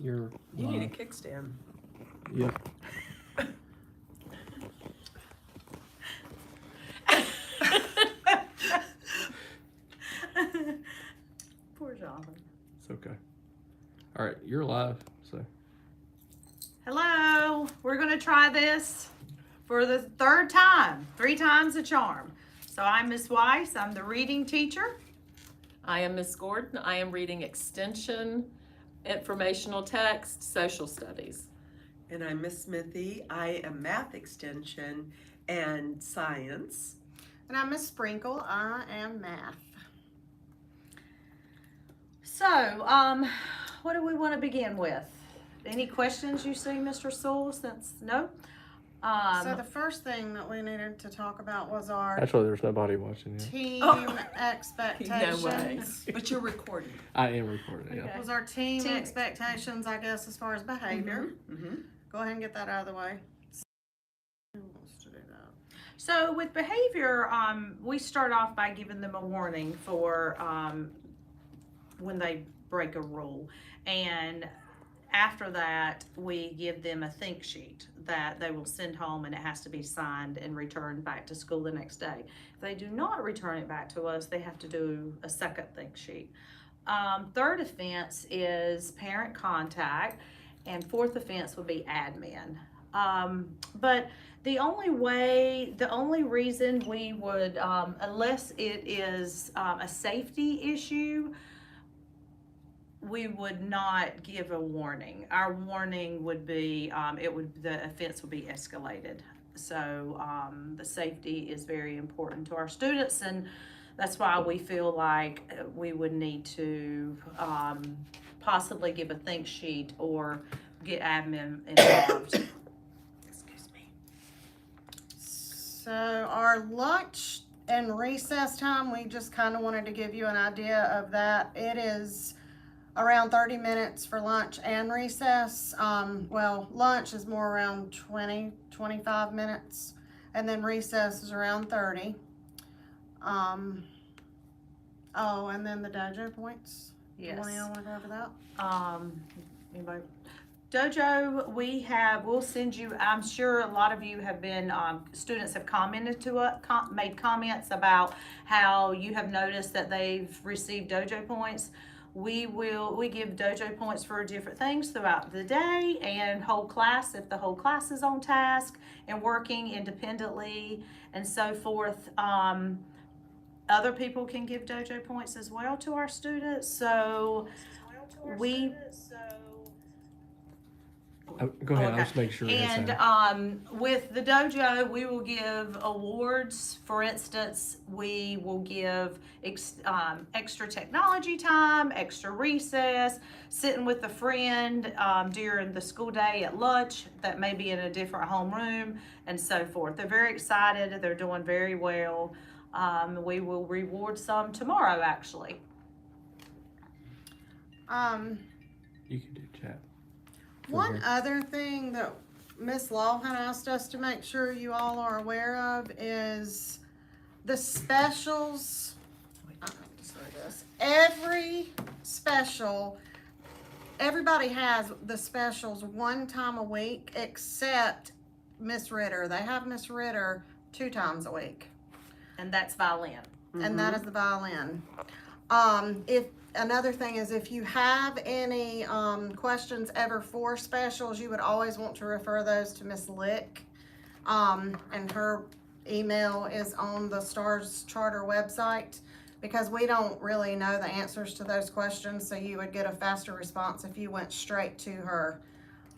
You're You need a live. kickstand. Yep. Poor Jonathan. It's okay. All right, you're live. So Hello. We're going to try this for the third time. 3 times a charm. So I'm Miss Weiss. I'm the reading teacher. I am Miss Gordon. I am reading Extension, Informational Text, Social Studies. And I'm Miss Smithy. I am Math Extension and Science. And I'm Miss Sprinkle. I am Math. So, what do we want to begin with? Any questions you see, Mr. Sewell? Since no. So the first thing that we needed to talk about was our actually, there's nobody watching you. team No expectations. way. But you're recording. I am recording. Yeah. Okay. Was our team Team- expectations, I guess, as far as behavior. Mm-hmm. Go ahead and get that out of the way. Who wants to do that? So with behavior, we start off by giving them a warning for when they break a rule, and after that we give them a think sheet that they will send home, and it has to be signed and returned back to school the next day. If they do not return it back to us, they have to do a second think sheet. Third offense is parent contact, and fourth offense would be admin. But the only reason we would, unless it is a safety issue, we would not give a warning. Our warning would be, the offense would be escalated. So the safety is very important to our students, and that's why we feel like we would need to possibly give a think sheet or get admin involved. Excuse me. So our lunch and recess time, we just kind of wanted to give you an idea of that. It is around 30 minutes for lunch and recess. Well, lunch is more around 25 minutes, and then recess is around 30. Oh, and then the dojo points. Yes. Y'all want to go over that? Anybody? Dojo, we'll send you, I'm sure a lot of you have been, students have commented to us, made comments about how you have noticed that they've received dojo points. We give dojo points for different things throughout the day and whole class, if the whole class is on task and working independently and so forth. Other people can give dojo points as well to our students. So Go ahead. Okay. I'll just make sure. And with the dojo, we will give awards. For instance, we will give extra technology time, extra recess, sitting with a friend during the school day at lunch that may be in a different homeroom, and so forth. They're very excited. They're doing very well. We will reward some tomorrow, actually. You can do chat. One here. other thing that Miss Law had asked us to make sure you all are aware of is the specials. Every special, everybody has the specials one time a week except Miss Ritter. They have Miss Ritter 2 times a week. And that's violin. And that is the violin. If another thing is, if you have any questions ever for specials, you would always want to refer those to Miss Lick, and her email is on the STARS Charter website, because we don't really know the answers to those questions, so you would get a faster response if you went straight to her.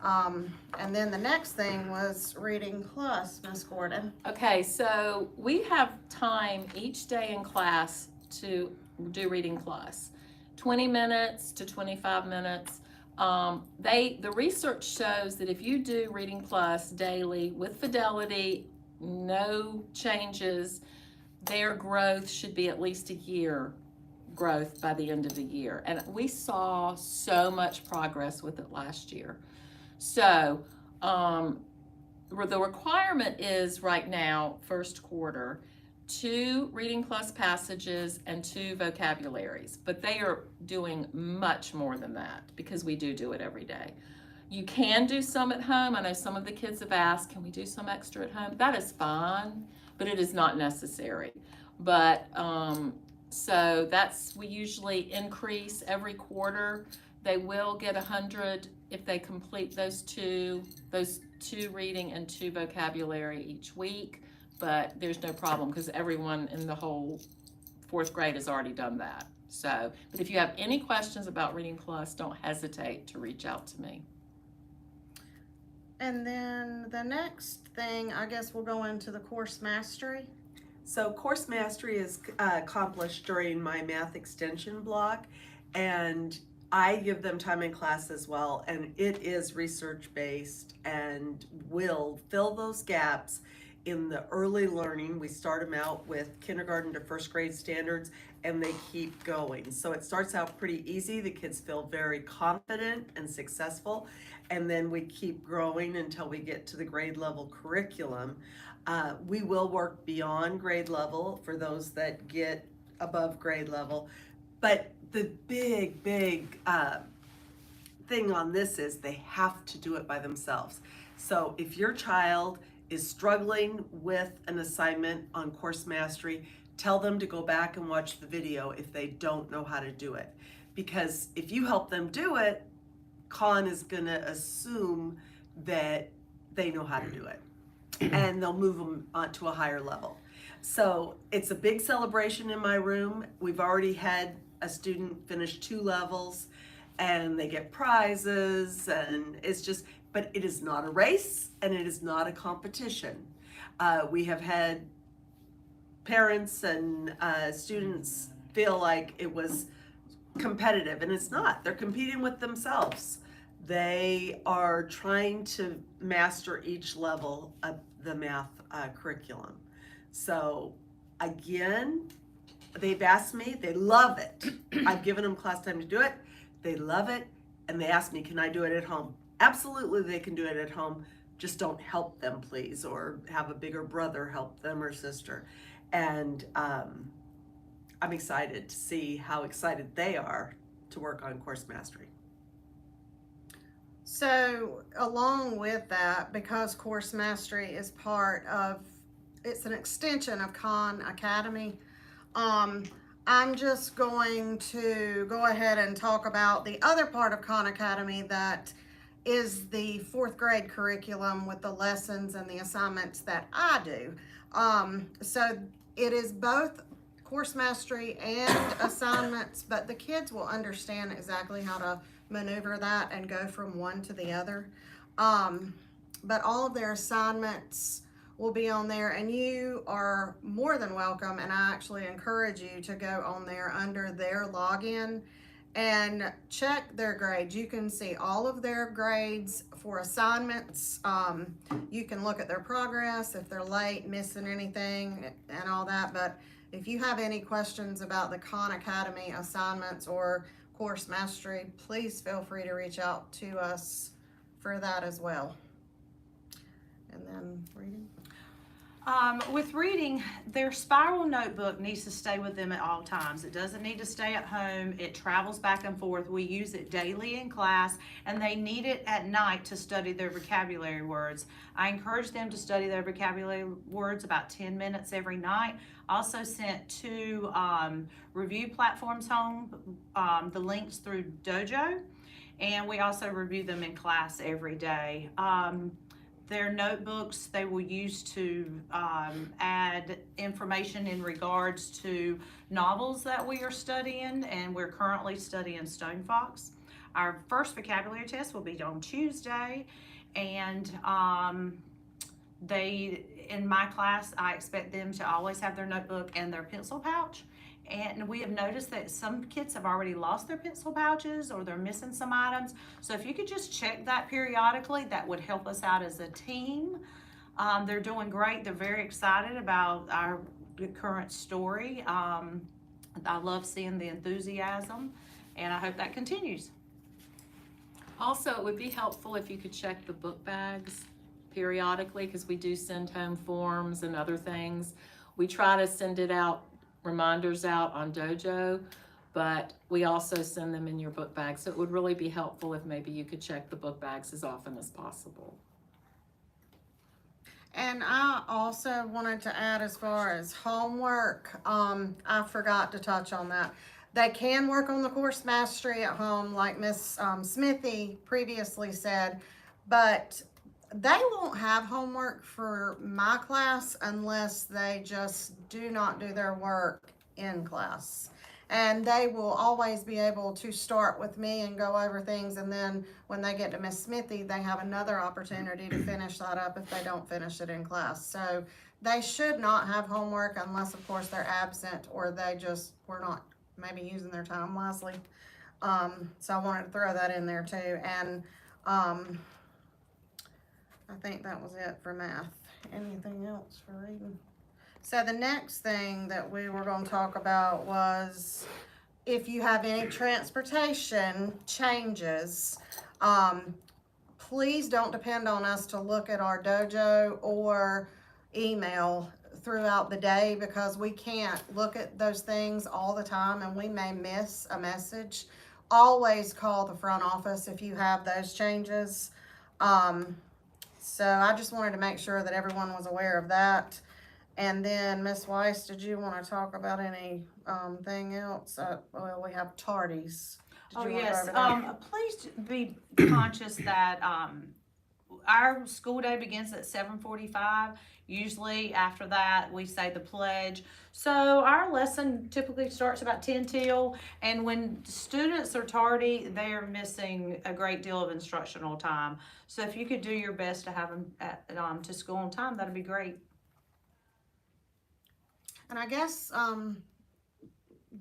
And then the next thing was Reading Plus, Miss Gordon. Okay, so we have time each day in class to do Reading Plus. 20 minutes to 25 minutes. The research shows that if you do Reading Plus daily with fidelity, no changes, their growth should be at least a year growth by the end of the year. And we saw so much progress with it last year. So the requirement is right now, first quarter, 2 Reading Plus passages and 2 vocabularies, but they are doing much more than that because we do it every day. You can do some at home. I know some of the kids have asked, can we do some extra at home? That is fine, but it is not necessary. But so we usually increase every quarter. They will get 100 if they complete those two reading and 2 vocabulary each week, but there's no problem because everyone in the whole 4th grade has already done that. So, but if you have any questions about Reading Plus, don't hesitate to reach out to me. And then the next thing, I guess we'll go into the course mastery. So course mastery is accomplished during my math extension block, and I give them time in class as well, and it is research-based and will fill those gaps in the early learning. We start them out with kindergarten to 1st grade standards, and they keep going. So it starts out pretty easy. The kids feel very confident and successful, and then we keep growing until we get to the grade level curriculum. We will work beyond grade level for those that get above grade level, but the big thing on this is they have to do it by themselves. So if your child is struggling with an assignment on course mastery, tell them to go back and watch the video if they don't know how to do it. Because if you help them do it, Con is gonna assume that they know how to do it, and they'll move them on to a higher level. So it's a big celebration in my room. We've already had a student finish 2 levels, and they get prizes, and it's just, but it is not a race, and it is not a competition. We have had parents and students feel like it was competitive, and it's not. They're competing with themselves. They are trying to master each level of the math curriculum. So again, they've asked me, they love it. I've given them class time to do it. They love it, and they ask me, can I do it at home? Absolutely, they can do it at home. Just don't help them, please, or have a bigger brother help them or sister. And I'm excited to see how excited they are to work on course mastery. So along with that, because course mastery is it's an extension of Khan Academy, I'm just going to go ahead and talk about the other part of Khan Academy that is the 4th grade curriculum with the lessons and the assignments that I do. So it is both course mastery and assignments, but the kids will understand exactly how to maneuver that and go from one to the other. But all of their assignments will be on there, and you are more than welcome, and I actually encourage you to go on there under their login and check their grades. You can see all of their grades for assignments. You can look at their progress, if they're late, missing anything, and all that. But if you have any questions about the Khan Academy assignments or course mastery, please feel free to reach out to us for that as well. And then reading. With reading, their spiral notebook needs to stay with them at all times. It doesn't need to stay at home. It travels back and forth. We use it daily in class, and they need it at night to study their vocabulary words. I encourage them to study their vocabulary words about 10 minutes every night. Also sent 2 review platforms home, the links through Dojo, and we also review them in class every day. Their notebooks they will use to add information in regards to novels that we are studying, and we're currently studying Stone Fox. Our first vocabulary test will be on Tuesday, and in my class, I expect them to always have their notebook and their pencil pouch. And we have noticed that some kids have already lost their pencil pouches or they're missing some items. So if you could just check that periodically, that would help us out as a team. They're doing great. They're very excited about our current story. I love seeing the enthusiasm, and I hope that continues. Also, it would be helpful if you could check the book bags periodically, because we do send home forms and other things. We try to send it out, reminders out on Dojo, but we also send them in your book bag. So it would really be helpful if maybe you could check the book bags as often as possible. And I also wanted to add, as far as homework, I forgot to touch on that. They can work on the course mastery at home, like Miss Smithy previously said, but they won't have homework for my class unless they just do not do their work in class. And they will always be able to start with me and go over things, and then when they get to Miss Smithy, they have another opportunity to finish that up if they don't finish it in class. So they should not have homework unless, of course, they're absent or they just were not maybe using their time wisely. So I wanted to throw that in there too. And I think that was it for math. Anything else for reading? So the next thing that we were going to talk about was if you have any transportation changes, please don't depend on us to look at our dojo or email throughout the day, because we can't look at those things all the time and we may miss a message. Always call the front office if you have those changes. So I just wanted to make sure that everyone was aware of that. And then, Ms. Weiss, did you want to talk about any thing else? Well, we have tardies. Did Oh, you wanna go yes, over that? please be conscious that, our school day begins at 7:45. Usually after that, we say the pledge. So our lesson typically starts about 10 till, and when students are tardy, they are missing a great deal of instructional time. So if you could do your best to have them at, to school on time, that'd be great. And I guess,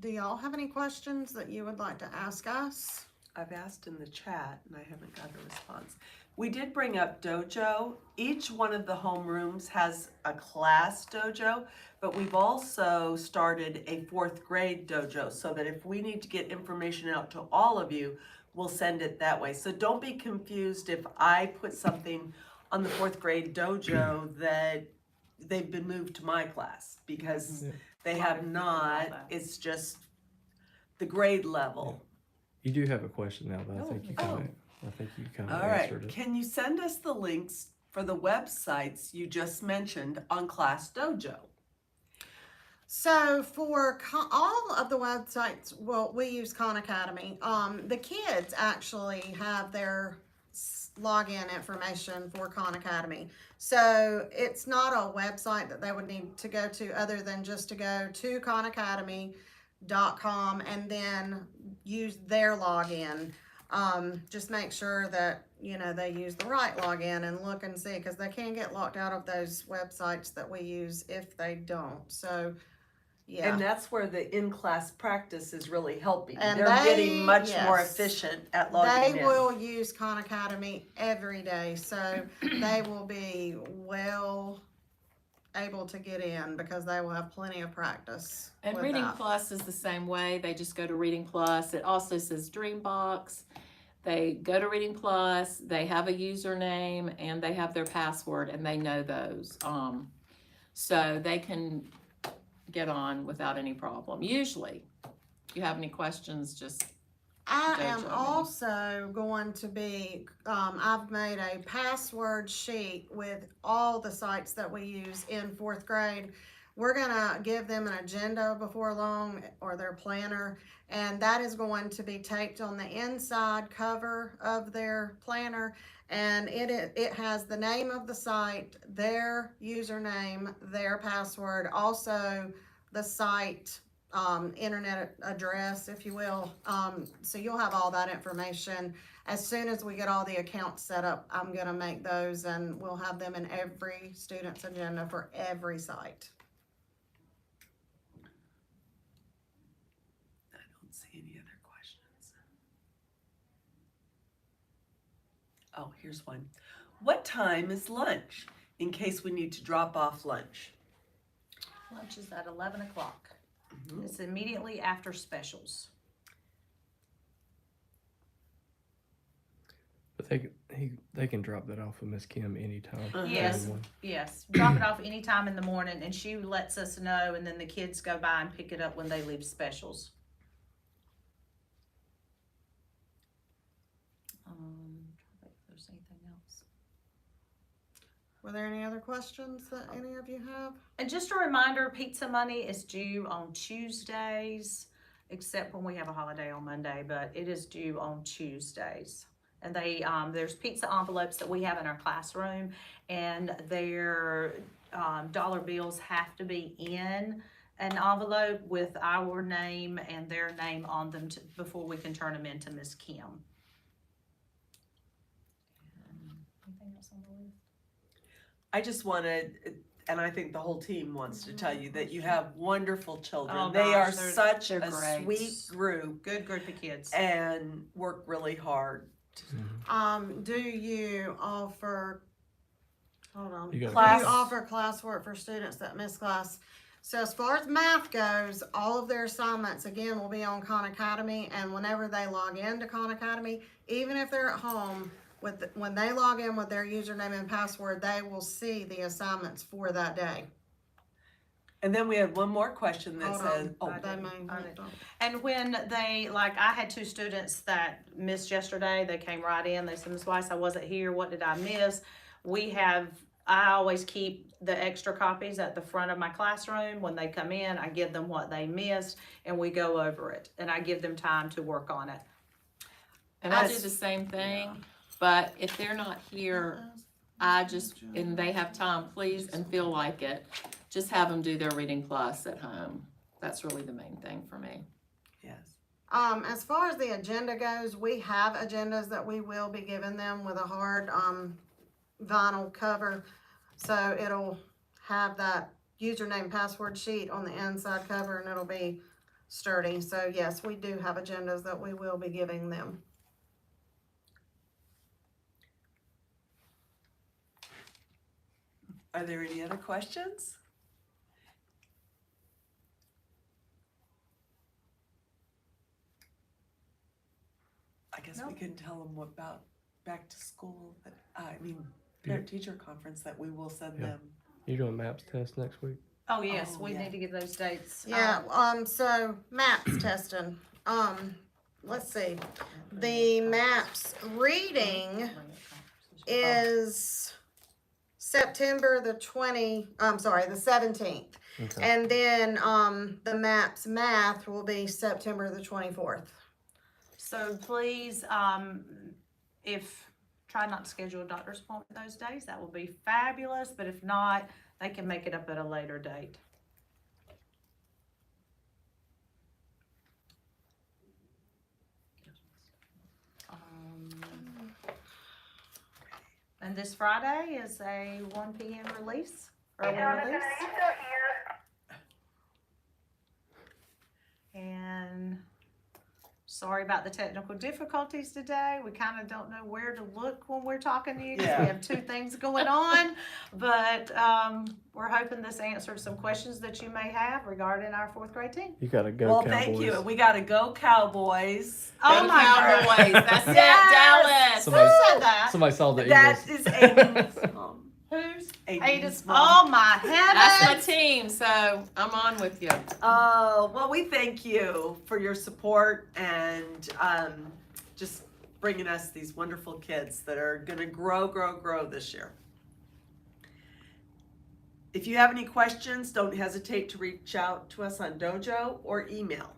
do y'all have any questions that you would like to ask us? I've asked in the chat and I haven't got a response. We did bring up dojo. Each one of the homerooms has a class dojo, but we've also started a 4th grade dojo, so that if we need to get information out to all of you, we'll send it that way. So don't be confused if I put something on the 4th grade dojo that they've been moved to my class, because they have not. It's just the grade level. You do have a question now, but I think you kind of, All right, answered it. can you send us the links for the websites you just mentioned on Class Dojo? So for all of the websites, well, we use Khan Academy. The kids actually have their login information for Khan Academy. So it's not a website that they would need to go to, other than just to go to khanacademy.com and then use their login. Just make sure that, you know, they use the right login and look and see, because they can get locked out of those websites that we use if they don't. So yeah. And that's where the in-class practice is really helping. And They're getting much more yes, efficient at logging they in. will use Khan Academy every day, so they will be well able to get in, because they will have plenty of practice. And with Reading that. Plus is the same way. They just go to Reading Plus. It also says Dreambox. They go to Reading Plus, they have a username, and they have their password, and they know those. So they can get on without any problem. Usually, if you have any questions, just I Dojo am me. also going to be, I've made a password sheet with all the sites that we use in 4th grade. We're gonna give them an agenda before long, or their planner, and that is going to be taped on the inside cover of their planner, and it has the name of the site, their username, their password, also the site internet address, if you will. So you'll have all that information. As soon as we get all the accounts set up, I'm gonna make those, and we'll have them in every student's agenda for every site. I don't see any other questions. Oh, here's one. What time is lunch, in case we need to drop off lunch? Lunch is at 11 o'clock. Mhm. It's immediately after specials. But They can drop that off with Miss Kim anytime. Yes. Anyone. Yes, drop it off anytime in the morning, and she lets us know, and then the kids go by and pick it up when they leave specials. Trying to think if there's anything else. Were there any other questions that any of you have? And just a reminder, pizza money is due on Tuesdays, except when we have a holiday on Monday, but it is due on Tuesdays. And they, there's pizza envelopes that we have in our classroom, and their dollar bills have to be in an envelope with our name and their name on them before we can turn them in to Miss Kim. Anything else on the list? I just wanted, and I think the whole team wants to tell you that you have wonderful children. Oh, They gosh, are they're such a great. sweet group Good group of kids. and work really hard. Do you offer, hold on. You got Do you offer classwork for students that miss class? So as far as math goes, all of their assignments, again, will be on Khan Academy, and whenever they log into Khan Academy, even if they're at home, when they log in with their username and password, they will see the assignments for that day. And then we had one more question that Hold says, on. They may I have did. to- And when they, like, I had 2 students that missed yesterday, they came right in, they said, Ms. Weiss, I wasn't here, what did I miss? I always keep the extra copies at the front of my classroom. When they come in, I give them what they missed, and we go over it, and I give them time to work on it. And I do the same thing, but if they're not here, and they have time, please, and feel like it, just have them do their reading plus at home. That's really the main thing for me. yes. As far as the agenda goes, we have agendas that we will be giving them with a hard, vinyl cover. So it'll have that username password sheet on the inside cover, and it'll be sturdy. So yes, we do have agendas that we will be giving them. Are there any other questions? I guess we No. can tell them about back to school, parent teacher conference that we will send Yeah. them. You doing maps test next week? Oh, yes, Oh, we yeah. need to give those dates. Yeah, so maps testing, let's see, the maps reading is September the 17th. Okay. And then, the maps math will be September the 24th. So please, try not to schedule a doctor's appointment those days, that will be fabulous, but if not, they can make it up at a later date. And this Friday is a 1 p.m. release, early release. And sorry about the technical difficulties today. We kind of don't know where to look when we're talking to you because Yeah. we have 2 things going on. But we're hoping this answered some questions that you may have regarding our 4th grade team. You gotta go, Well, Cowboys. thank you. We gotta go Cowboys. Oh Go my God. Cowboys. That's it, Yes. Dallas. Somebody- Who said that? Somebody saw the That Eagles. is Aiden's mom. Who's? Aiden's Aiden's. mom. Oh my That's my heavens. team, so I'm on with you. Oh, well, we thank you for your support and just bringing us these wonderful kids that are going to grow this year. If you have any questions, don't hesitate to reach out to us on Dojo or email.